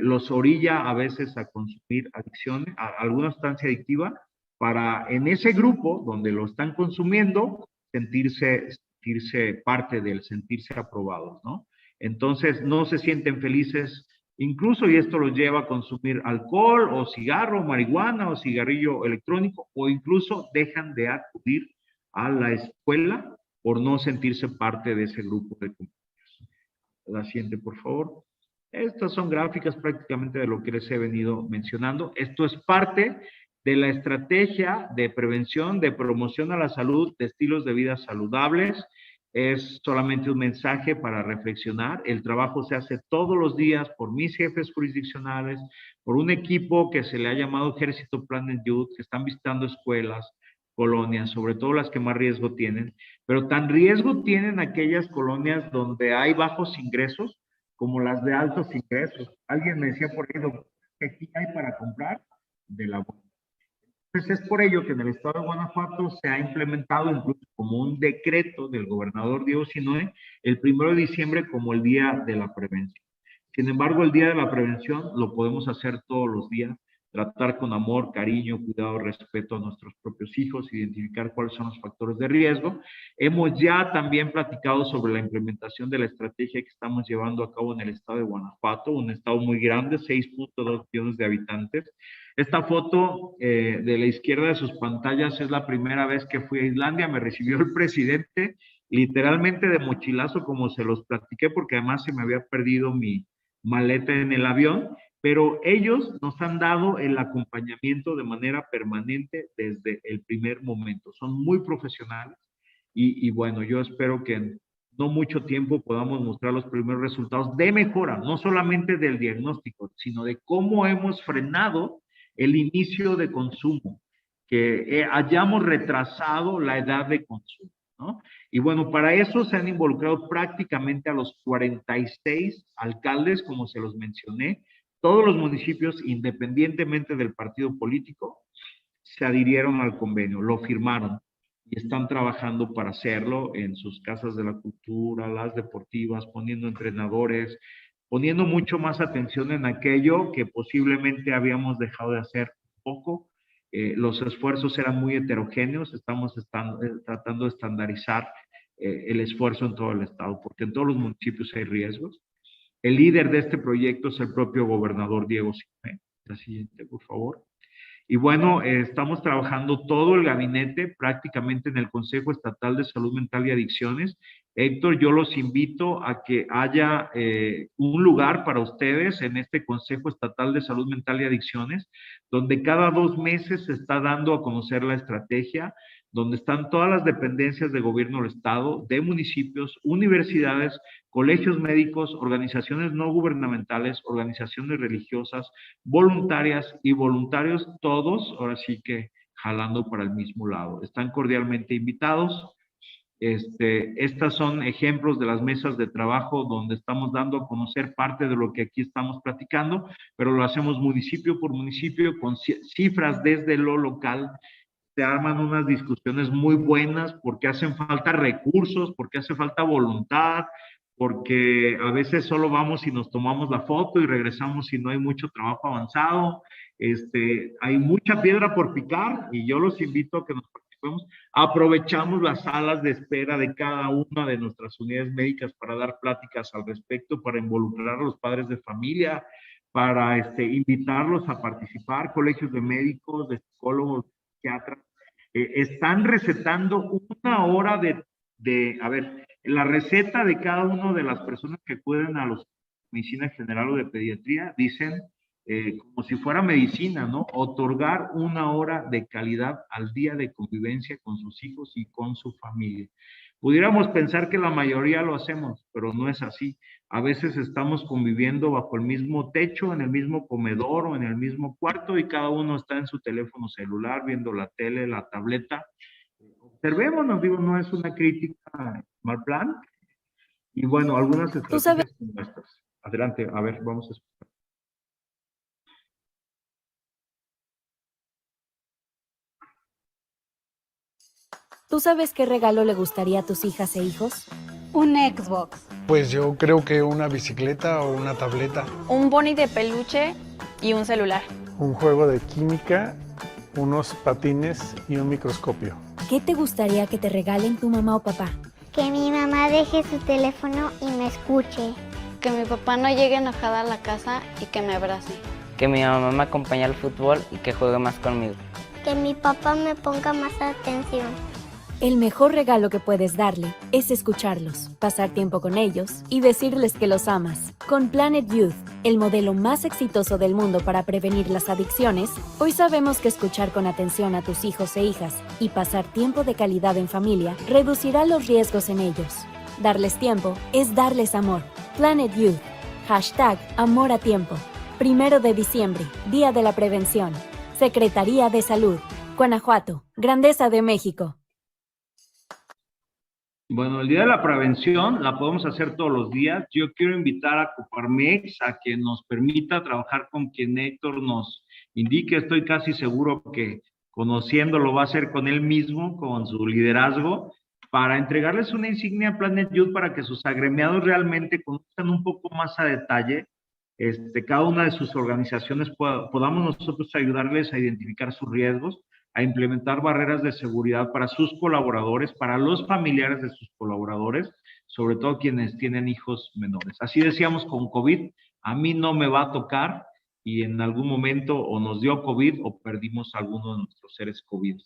los orilla a veces a consumir adicciones, a alguna sustancia adictiva, para en ese grupo donde lo están consumiendo, sentirse parte del, sentirse aprobados, ¿no? Entonces no se sienten felices incluso, y esto los lleva a consumir alcohol o cigarro, marihuana o cigarrillo electrónico, o incluso dejan de acudir a la escuela por no sentirse parte de ese grupo de compañeros. La siguiente, por favor. Estas son gráficas prácticamente de lo que les he venido mencionando. Esto es parte de la estrategia de prevención, de promoción a la salud, de estilos de vida saludables. Es solamente un mensaje para reflexionar. El trabajo se hace todos los días por mis jefes jurisdiccionales, por un equipo que se le ha llamado Ejército Planet Youth, que están visitando escuelas, colonias, sobre todo las que más riesgo tienen, pero tan riesgo tienen aquellas colonias donde hay bajos ingresos como las de altos ingresos. Alguien me decía por ahí, ¿qué aquí hay para comprar? De la buena. Entonces es por ello que en el estado de Guanajuato se ha implementado incluso como un decreto del gobernador Diego Sinue el 1 de diciembre como el Día de la Prevención. Sin embargo, el Día de la Prevención lo podemos hacer todos los días, tratar con amor, cariño, cuidado, respeto a nuestros propios hijos, identificar cuáles son los factores de riesgo. Hemos ya también platicado sobre la implementación de la estrategia que estamos llevando a cabo en el estado de Guanajuato, un estado muy grande, 6.2 millones de habitantes. Esta foto de la izquierda de sus pantallas es la primera vez que fui a Islandia, me recibió el presidente literalmente de mochilazo, como se los platiqué, porque además se me había perdido mi maleta en el avión, pero ellos nos han dado el acompañamiento de manera permanente desde el primer momento. Son muy profesionales y bueno, yo espero que en no mucho tiempo podamos mostrar los primeros resultados de mejora, no solamente del diagnóstico, sino de cómo hemos frenado el inicio de consumo, que hayamos retrasado la edad de consumo, ¿no? Y bueno, para eso se han involucrado prácticamente a los 46 alcaldes, como se los mencioné. Todos los municipios, independientemente del partido político, se adhirieron al convenio, lo firmaron y están trabajando para hacerlo en sus casas de la cultura, las deportivas, poniendo entrenadores, poniendo mucho más atención en aquello que posiblemente habíamos dejado de hacer un poco. Los esfuerzos eran muy heterogéneos, estamos tratando de estandarizar el esfuerzo en todo el estado, porque en todos los municipios hay riesgos. El líder de este proyecto es el propio gobernador Diego Sinue. La siguiente, por favor. Y bueno, estamos trabajando todo el gabinete prácticamente en el Consejo Estatal de Salud Mental y Adicciones. Héctor, yo los invito a que haya un lugar para ustedes en este Consejo Estatal de Salud Mental y Adicciones, donde cada 2 meses se está dando a conocer la estrategia, donde están todas las dependencias de gobierno del estado, de municipios, universidades, colegios médicos, organizaciones no gubernamentales, organizaciones religiosas, voluntarias y voluntarios, todos, ahora sí que jalando para el mismo lado. Están cordialmente invitados. Estas son ejemplos de las mesas de trabajo donde estamos dando a conocer parte de lo que aquí estamos platicando, pero lo hacemos municipio por municipio con cifras desde lo local. Se arman unas discusiones muy buenas porque hacen falta recursos, porque hace falta voluntad, porque a veces solo vamos y nos tomamos la foto y regresamos y no hay mucho trabajo avanzado. Hay mucha piedra por picar y yo los invito a que nos participemos. Aprovechamos las salas de espera de cada una de nuestras unidades médicas para dar pláticas al respecto, para involucrar a los padres de familia, para invitarlos a participar, colegios de médicos, de psicólogos, psiquiatras, están recetando 1 hora a ver, la receta de cada una de las personas que acuden a los medicina general o de pediatría, dicen como si fuera medicina, ¿no? Otorgar 1 hora de calidad al día de convivencia con sus hijos y con su familia. Pudiéramos pensar que la mayoría lo hacemos, pero no es así. A veces estamos conviviendo bajo el mismo techo, en el mismo comedor o en el mismo cuarto y cada uno está en su teléfono celular, viendo la tele, la tableta. Observémonos, digo, no es una crítica mal plan. Y bueno, algunas Tú sabes, estrategias como estas. Adelante, a ver, vamos a escuchar. ¿Tú sabes qué regalo le gustaría a tus hijas e hijos? Un Xbox, Pues yo creo que una bicicleta o una tableta, un boni de peluche y un celular. un juego de química, unos patines y un microscopio. ¿Qué te gustaría que te regalen tu mamá o papá? Que mi mamá deje su teléfono y me escuche. Que mi papá no llegue enojada a la casa y que me abrace. Que mi mamá me acompañe al fútbol y que juegue más conmigo. Que mi papá me ponga más atención. El mejor regalo que puedes darle es escucharlos, pasar tiempo con ellos y decirles que los amas. Con Planet Youth, el modelo más exitoso del mundo para prevenir las adicciones, hoy sabemos que escuchar con atención a tus hijos e hijas y pasar tiempo de calidad en familia reducirá los riesgos en ellos. Darles tiempo es darles amor. Planet Youth. #Amor a tiempo. 1 de diciembre, Día de la Prevención. Secretaría de Salud. Guanajuato. Grandeza de México. Bueno, el Día de la Prevención la podemos hacer todos los días. Yo quiero invitar a Coparmex a que nos permita trabajar con quien Héctor nos indique. Estoy casi seguro que conociéndolo va a ser con él mismo, con su liderazgo, para entregarles una insignia a Planet Youth para que sus agremiados realmente conozcan un poco más a detalle cada una de sus organizaciones, podamos nosotros ayudarles a identificar sus riesgos, a implementar barreras de seguridad para sus colaboradores, para los familiares de sus colaboradores, sobre todo quienes tienen hijos menores. Así decíamos con COVID, a mí no me va a tocar y en algún momento o nos dio COVID o perdimos a alguno de nuestros seres COVID.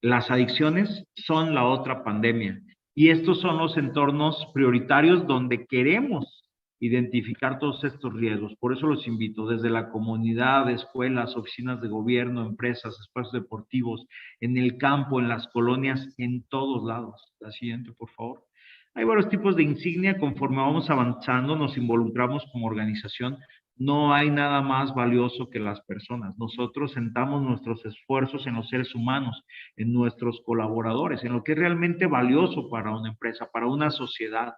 Las adicciones son la otra pandemia y estos son los entornos prioritarios donde queremos identificar todos estos riesgos. Por eso los invito desde la comunidad, escuelas, oficinas de gobierno, empresas, espacios deportivos, en el campo, en las colonias, en todos lados. La siguiente, por favor. Hay varios tipos de insignia. Conforme vamos avanzando, nos involucramos como organización. No hay nada más valioso que las personas. Nosotros sentamos nuestros esfuerzos en los seres humanos, en nuestros colaboradores, en lo que es realmente valioso para una empresa, para una sociedad.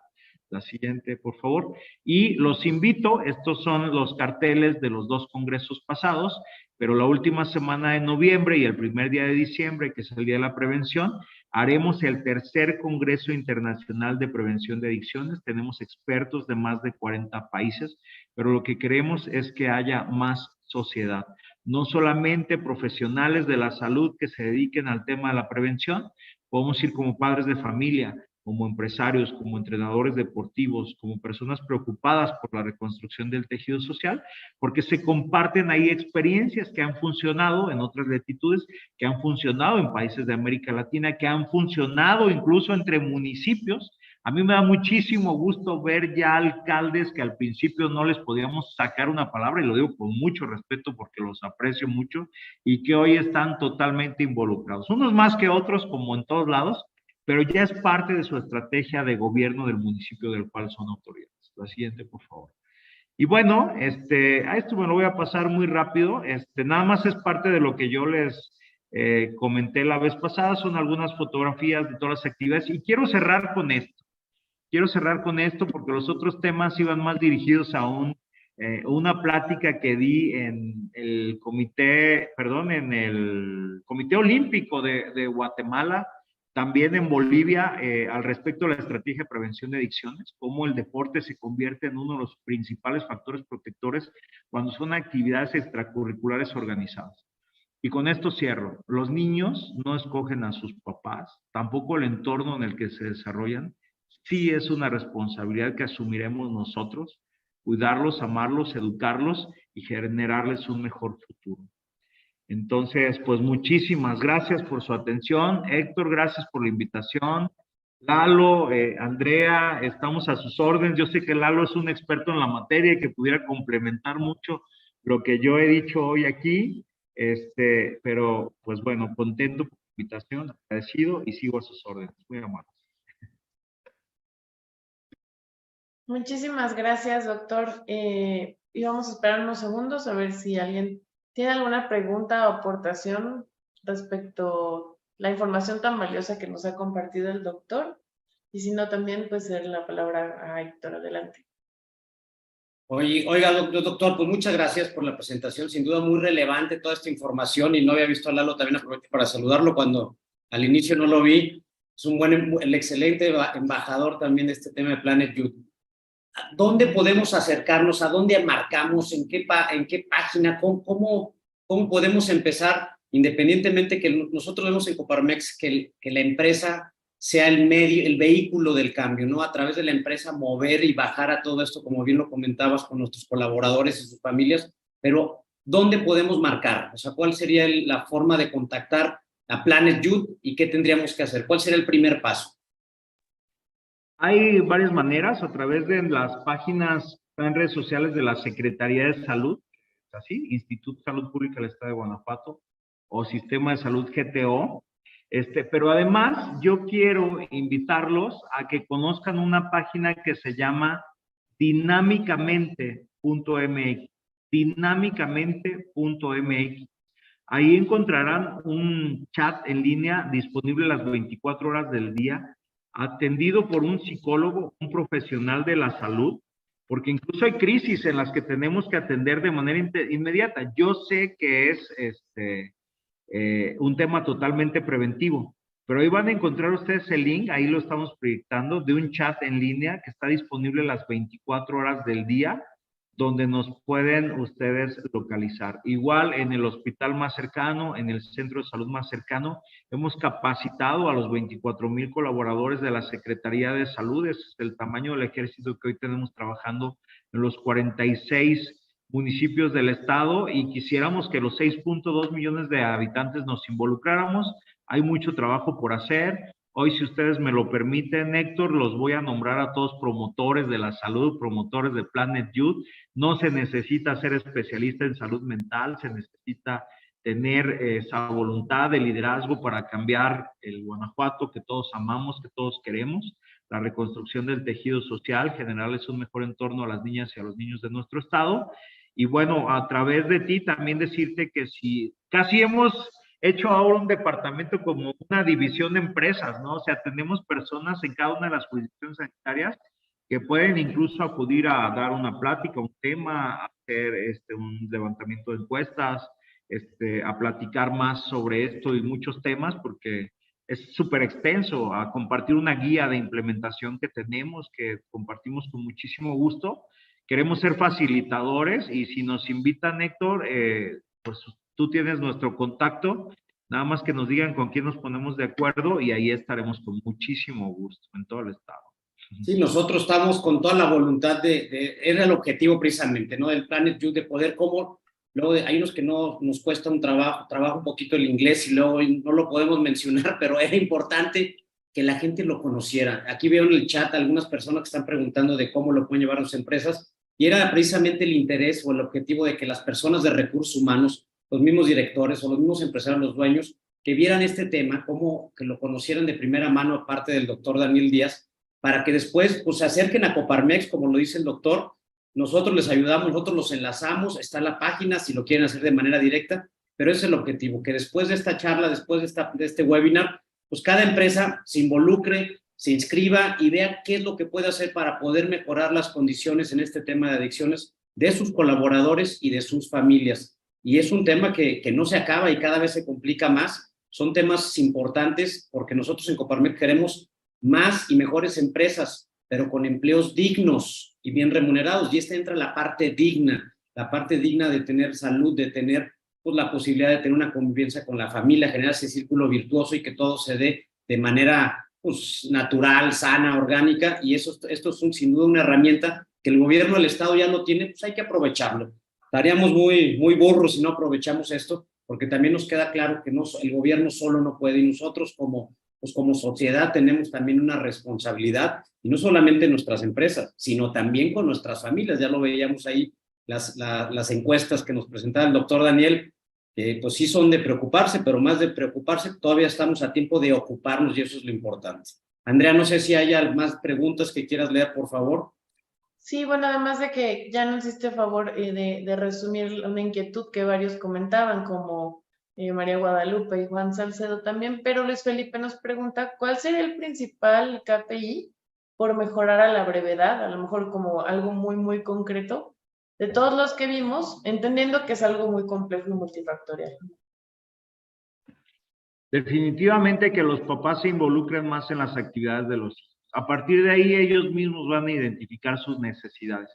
La siguiente, por favor. Y los invito, estos son los carteles de los 2 congresos pasados, pero la última semana de noviembre y el primer día de diciembre, que es el Día de la Prevención, haremos el 3er Congreso Internacional de Prevención de Adicciones. Tenemos expertos de más de 40 países, pero lo que queremos es que haya más sociedad. No solamente profesionales de la salud que se dediquen al tema de la prevención, podemos ir como padres de familia, como empresarios, como entrenadores deportivos, como personas preocupadas por la reconstrucción del tejido social, porque se comparten ahí experiencias que han funcionado en otras latitudes, que han funcionado en países de América Latina, que han funcionado incluso entre municipios. A mí me da muchísimo gusto ver ya alcaldes que al principio no les podíamos sacar una palabra, y lo digo con mucho respeto porque los aprecio mucho, y que hoy están totalmente involucrados. Unos más que otros, como en todos lados, pero ya es parte de su estrategia de gobierno del municipio del cual son autoridades. La siguiente, por favor. Y bueno, a esto me lo voy a pasar muy rápido. Nada más es parte de lo que yo les comenté la vez pasada. Son algunas fotografías de todas las actividades y quiero cerrar con esto. Quiero cerrar con esto porque los otros temas iban más dirigidos a una plática que di en el comité, en el Comité Olímpico de Guatemala, también en Bolivia, al respecto de la estrategia de prevención de adicciones, cómo el deporte se convierte en uno de los principales factores protectores cuando son actividades extracurriculares organizadas. Y con esto cierro. Los niños no escogen a sus papás, tampoco el entorno en el que se desarrollan. Sí es una responsabilidad que asumiremos nosotros, cuidarlos, amarlos, educarlos y generarles un mejor futuro. Entonces, pues muchísimas gracias por su atención. Héctor, gracias por la invitación. Lalo, Andrea, estamos a sus órdenes. Yo sé que Lalo es un experto en la materia y que pudiera complementar mucho lo que yo he dicho hoy aquí. Pero, pues bueno, contento por la invitación, agradecido y sigo a sus órdenes. Muy amable. Muchísimas gracias, doctor. Y vamos a esperar unos segundos a ver si alguien tiene alguna pregunta o aportación respecto a la información tan valiosa que nos ha compartido el doctor. Y si no, también pues darle la palabra a Héctor. Adelante. Oiga, doctor, pues muchas gracias por la presentación. Sin duda muy relevante toda esta información y no había visto a Lalo, también aprovecho para saludarlo cuando al inicio no lo vi. Es el excelente embajador también de este tema de Planet Youth. ¿Dónde podemos acercarnos? ¿A dónde marcamos? ¿En qué página? ¿Cómo podemos empezar? Independientemente que nosotros vemos en Coparmex que la empresa sea el medio, el vehículo del cambio, ¿no? A través de la empresa mover y bajar a todo esto, como bien lo comentabas, con nuestros colaboradores y sus familias, pero ¿dónde podemos marcar? O sea, ¿cuál sería la forma de contactar a Planet Youth y qué tendríamos que hacer? ¿Cuál sería el primer paso? Hay varias maneras, a través de las páginas en redes sociales de la Secretaría de Salud, así, Instituto de Salud Pública del Estado de Guanajuato, o Sistema de Salud GTO. Pero además yo quiero invitarlos a que conozcan una página que se llama dinámicamente.mx, dinámicamente.mx. Ahí encontrarán un chat en línea disponible las 24 horas del día, atendido por un psicólogo, un profesional de la salud, porque incluso hay crisis en las que tenemos que atender de manera inmediata. Yo sé que es un tema totalmente preventivo, pero ahí van a encontrar ustedes el link, ahí lo estamos proyectando, de un chat en línea que está disponible las 24 horas del día, donde nos pueden ustedes localizar. Igual en el hospital más cercano, en el centro de salud más cercano, hemos capacitado a los 24,000 colaboradores de la Secretaría de Salud. Es el tamaño del ejército que hoy tenemos trabajando en los 46 municipios del estado y quisiéramos que los 6.2 millones de habitantes nos involucráramos. Hay mucho trabajo por hacer. Hoy, si ustedes me lo permiten, Héctor, los voy a nombrar a todos promotores de la salud, promotores de Planet Youth. No se necesita ser especialista en salud mental, se necesita tener esa voluntad de liderazgo para cambiar el Guanajuato que todos amamos, que todos queremos, la reconstrucción del tejido social, generarles un mejor entorno a las niñas y a los niños de nuestro estado. Y bueno, a través de ti también decirte que si casi hemos hecho ahora un departamento como una división de empresas, ¿no? O sea, tenemos personas en cada una de las jurisdicciones sanitarias que pueden incluso acudir a dar una plática, un tema, hacer un levantamiento de encuestas, a platicar más sobre esto y muchos temas, porque es súper extenso, a compartir una guía de implementación que tenemos, que compartimos con muchísimo gusto. Queremos ser facilitadores y si nos invitan, Héctor, pues tú tienes nuestro contacto, nada más que nos digan con quién nos ponemos de acuerdo y ahí estaremos con muchísimo gusto en todo el estado. Sí, nosotros estamos con toda la voluntad era el objetivo precisamente, ¿no? Del Planet Youth, de poder luego hay unos que no nos cuesta un trabajo un poquito el inglés y luego no lo podemos mencionar, pero era importante que la gente lo conociera. Aquí veo en el chat algunas personas que están preguntando de cómo lo pueden llevar a sus empresas y era precisamente el interés o el objetivo de que las personas de recursos humanos, los mismos directores o los mismos empresarios, los dueños, que vieran este tema, que lo conocieran de primera mano aparte del doctor Daniel Díaz, para que después pues, se acerquen a Coparmex, como lo dice el doctor. Nosotros les ayudamos, nosotros los enlazamos, está en la página si lo quieren hacer de manera directa, pero ese es el objetivo, que después de esta charla, después de este webinar, pues cada empresa se involucre, se inscriba y vea qué es lo que puede hacer para poder mejorar las condiciones en este tema de adicciones de sus colaboradores y de sus familias. Y es un tema que no se acaba y cada vez se complica más. Son temas importantes porque nosotros en Coparmex queremos más y mejores empresas, pero con empleos dignos y bien remunerados. Y entra la parte digna de tener salud, de tener pues, la posibilidad de tener una convivencia con la familia, generar ese círculo virtuoso y que todo se dé de manera pues, natural, sana, orgánica. Y esto es sin duda una herramienta que el gobierno del estado ya lo tiene, pues hay que aprovecharlo. Estaríamos muy burros si no aprovechamos esto, porque también nos queda claro que el gobierno solo no puede y nosotros como sociedad tenemos también una responsabilidad, y no solamente en nuestras empresas, sino también con nuestras familias. Ya lo veíamos ahí, las encuestas que nos presentaba el doctor Daniel, que pues sí son de preocuparse, pero más de preocuparse, todavía estamos a tiempo de ocuparnos y eso es lo importante. Andrea, no sé si haya más preguntas que quieras leer, por favor. Sí, bueno, además de que ya nos hiciste favor de resumir una inquietud que varios comentaban, como María Guadalupe y Juan Salcedo también, pero Luis Felipe nos pregunta, ¿cuál sería el principal KPI por mejorar a la brevedad? A lo mejor como algo muy, muy concreto, de todos los que vimos, entendiendo que es algo muy complejo y multifactorial. Definitivamente que los papás se involucren más en las actividades de los hijos. A partir de ahí ellos mismos van a identificar sus necesidades.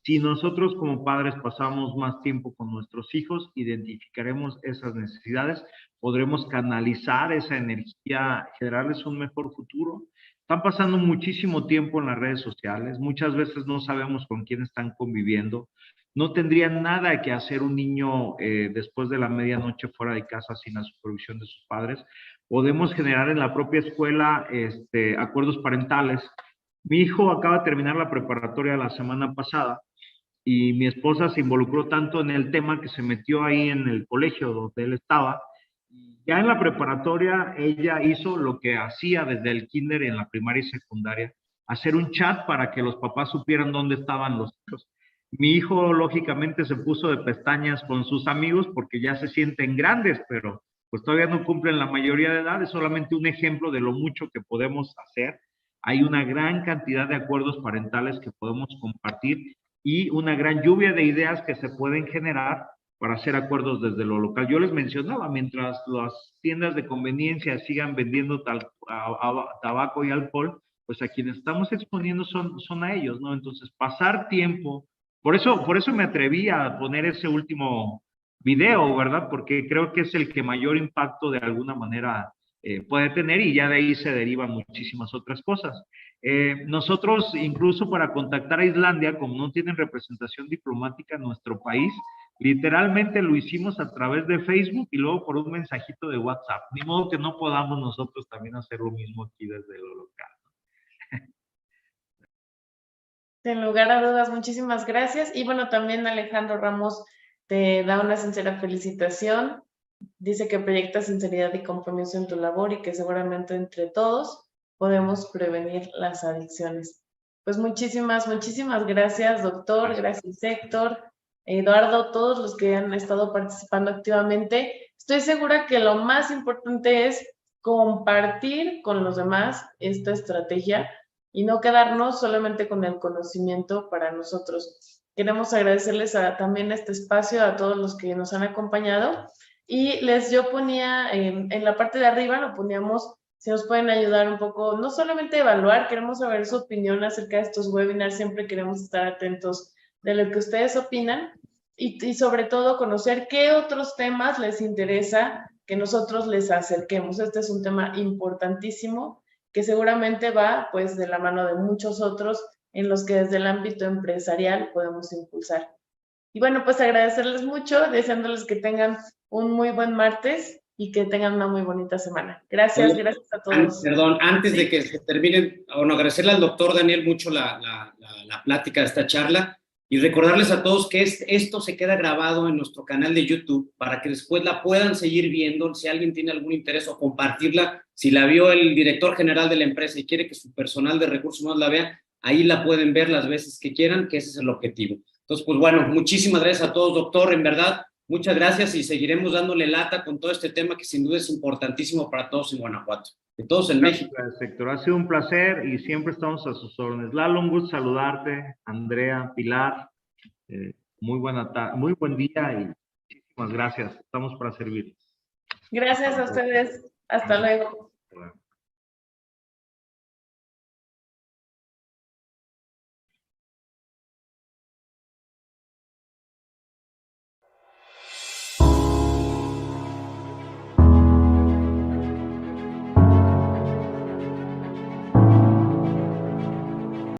Si nosotros como padres pasamos más tiempo con nuestros hijos, identificaremos esas necesidades, podremos canalizar esa energía, generarles un mejor futuro. Están pasando muchísimo tiempo en las redes sociales, muchas veces no sabemos con quién están conviviendo. No tendría nada que hacer un niño después de la medianoche fuera de casa sin la supervisión de sus padres. Podemos generar en la propia escuela acuerdos parentales. Mi hijo acaba de terminar la preparatoria la semana pasada y mi esposa se involucró tanto en el tema que se metió ahí en el colegio donde él estaba. Ya en la preparatoria ella hizo lo que hacía desde el kinder en la primaria y secundaria, hacer un chat para que los papás supieran dónde estaban los hijos. Mi hijo lógicamente se puso de pestañas con sus amigos porque ya se sienten grandes, pero pues todavía no cumplen la mayoría de edad. Es solamente un ejemplo de lo mucho que podemos hacer. Hay una gran cantidad de acuerdos parentales que podemos compartir y una gran lluvia de ideas que se pueden generar para hacer acuerdos desde lo local. Yo les mencionaba, mientras las tiendas de conveniencia sigan vendiendo tabaco y alcohol, pues a quienes estamos exponiendo son a ellos, ¿no? Entonces, pasar tiempo, por eso me atreví a poner ese último video, ¿verdad? Porque creo que es el que mayor impacto de alguna manera puede tener y ya de ahí se derivan muchísimas otras cosas. Nosotros, incluso para contactar a Islandia, como no tienen representación diplomática en nuestro país, literalmente lo hicimos a través de Facebook y luego por un mensajito de WhatsApp. Ni modo que no podamos nosotros también hacer lo mismo aquí desde lo local. Sin lugar a dudas, muchísimas gracias. Y bueno, también Alejandro Ramos te da una sincera felicitación. Dice que proyectas sinceridad y compromiso en tu labor y que seguramente entre todos podemos prevenir las adicciones. Pues muchísimas gracias, doctor. Gracias, Héctor, Eduardo, todos los que han estado participando activamente. Estoy segura que lo más importante es compartir con los demás esta estrategia y no quedarnos solamente con el conocimiento para nosotros. Queremos agradecerles también este espacio a todos los que nos han acompañado y yo ponía en la parte de arriba, lo poníamos, si nos pueden ayudar un poco, no solamente evaluar, queremos saber su opinión acerca de estos webinars, siempre queremos estar atentos de lo que ustedes opinan y sobre todo conocer qué otros temas les interesa que nosotros les acerquemos. Este es un tema importantísimo que seguramente va pues de la mano de muchos otros en los que desde el ámbito empresarial podemos impulsar. Y bueno, pues agradecerles mucho, deseándoles que tengan un muy buen martes y que tengan una muy bonita semana. Gracias a todos. Perdón, antes de que se terminen, bueno, agradecerle al doctor Daniel mucho la plática de esta charla y recordarles a todos que esto se queda grabado en nuestro canal de YouTube para que después la puedan seguir viendo, si alguien tiene algún interés o compartirla, si la vio el director general de la empresa y quiere que su personal de recursos humanos la vea, ahí la pueden ver las veces que quieran, que ese es el objetivo. Entonces, pues bueno, muchísimas gracias a todos, doctor, en verdad, muchas gracias y seguiremos dándole lata con todo este tema que sin duda es importantísimo para todos en Guanajuato, de todos en México. Gracias, Héctor, ha sido un placer y siempre estamos a sus órdenes. Lalo, un gusto saludarte, Andrea, Pilar, muy buen día y muchísimas gracias, estamos para servirles. Gracias a ustedes, hasta luego.